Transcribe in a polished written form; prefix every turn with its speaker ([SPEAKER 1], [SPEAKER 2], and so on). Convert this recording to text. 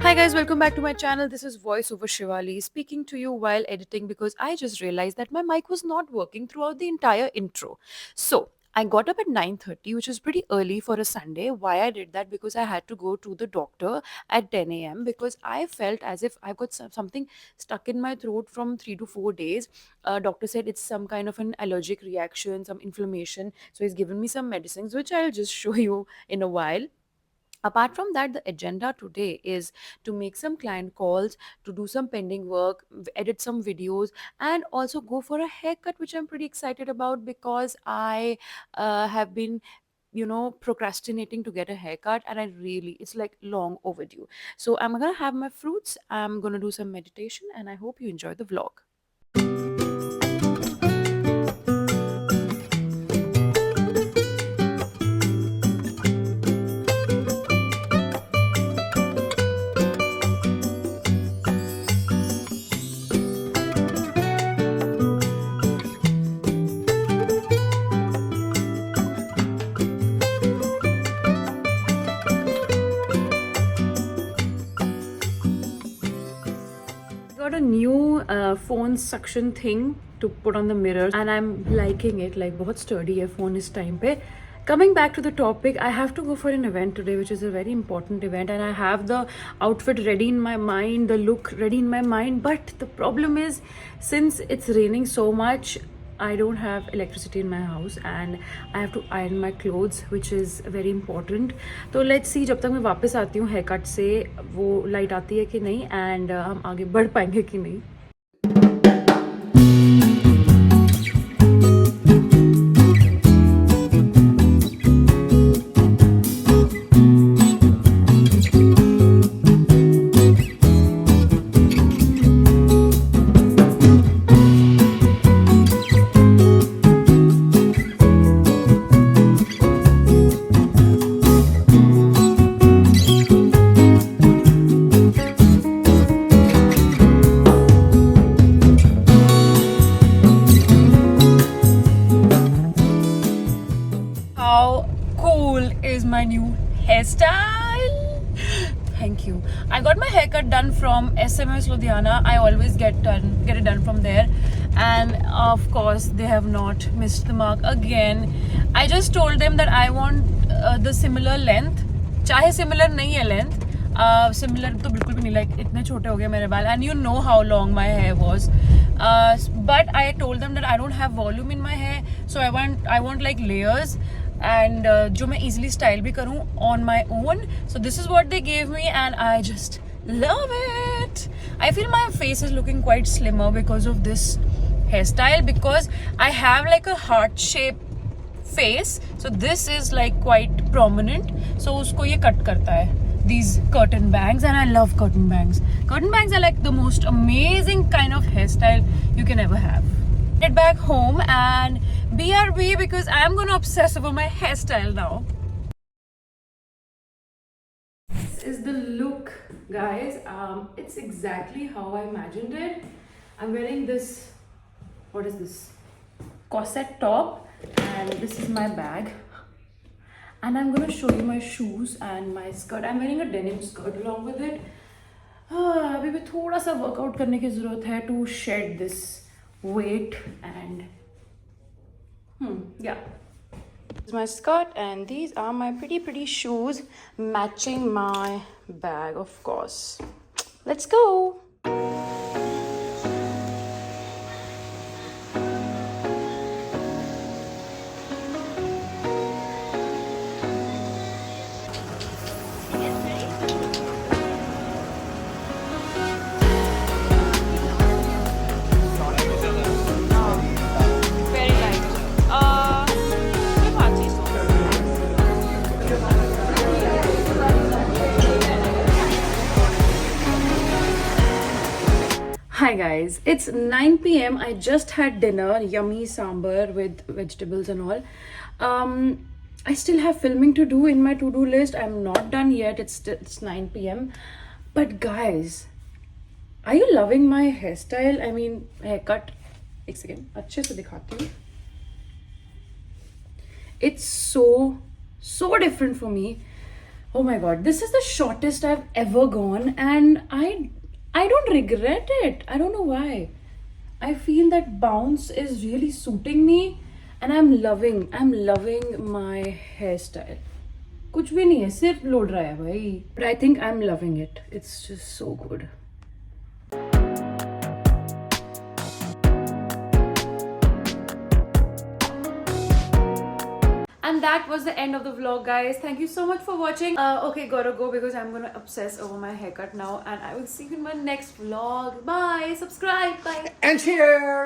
[SPEAKER 1] Hi guys, welcome back to my channel. This is voice over Shivali speaking to you while editing because I just realized that my mic was not working throughout the entire intro. So I got up at 9:30, which is pretty early for a Sunday. Why I did that? Because I had to go to the doctor at 10 a.m. because I felt as if I've got something stuck in my throat from 3 to 4 days. Doctor said it's some kind of an allergic reaction, some inflammation. So he's given me some medicines, which I'll just show you in a while. Apart from that, the agenda today is to make some client calls, to do some pending work, edit some videos, and also go for a haircut, which I'm pretty excited about because I have been procrastinating to get a haircut, and I really, it's like long overdue. So I'm gonna have my fruits, I'm gonna do some meditation, and I hope you enjoy the vlog. Got a new phone suction thing to put on the mirror, and I'm liking it. Like, बहुत sturdy है phone इस time पे. Coming back to the topic, I have to go for an event today, which is a very important event, and I have the outfit ready in my mind, the look ready in my mind. But the problem is, since it's raining so much, I don't have electricity in my house and I have to iron my clothes, which is very important. तो let's see जब तक मैं वापस आती हूँ hair cut से वो light आती है कि नहीं, एंड हम आगे बढ़ पाएंगे कि नहीं. How cool is my new hairstyle? Thank you. I got my haircut done from SMS Ludhiana. I always get it done from there, and of course they have not missed the mark again. I just told them that I want the similar length. चाहे similar नहीं है length, similar तो बिल्कुल भी नहीं, like इतने छोटे हो गए मेरे बाल, and you know how long my hair was. But I told them that I don't have volume in my hair, so I want like layers, and जो मैं easily style भी करूँ on my own. So this is what they gave me, and I just love it. I feel my face is looking quite slimmer because of this hairstyle, because I have like a heart shape face, so this is like quite prominent, so उसको ये cut करता है, these curtain bangs, and I love curtain bangs. Curtain bangs are like the most amazing kind of hairstyle you can ever have. Get back home and BRB, because I am gonna obsess over my hairstyle now. This is the look, guys. It's exactly how I imagined it. I'm wearing this, what is this, corset top, and this is my bag, and I'm gonna show you my shoes and my skirt. I'm wearing a denim skirt along with it. अभी भी थोड़ा सा workout करने की ज़रूरत है to shed this weight, and yeah. This is my skirt, and these are my pretty shoes matching my bag, of course. Let's go. Very light. Hi guys, it's 9 p.m. I just had dinner, yummy sambar with vegetables and all. I still have filming to do in my to-do list. I'm not done yet. It's 9 p.m. But guys, are you loving my hairstyle? I mean, haircut. एक second, अच्छे से दिखाती हूँ. It's so different for me. Oh my god, this is the shortest I've ever gone, and I don't regret it. I don't know why. I feel that bounce is really suiting me, and I'm loving my hairstyle. कुछ भी नहीं है, सिर्फ load रहा है भाई. But I think I'm loving it. It's just so good. And that was the end of the vlog, guys. Thank you so much for watching. Okay, gotta go because I'm gonna obsess over my haircut now, and I will see you in my next vlog. Bye. Subscribe. Bye.
[SPEAKER 2] And cheers!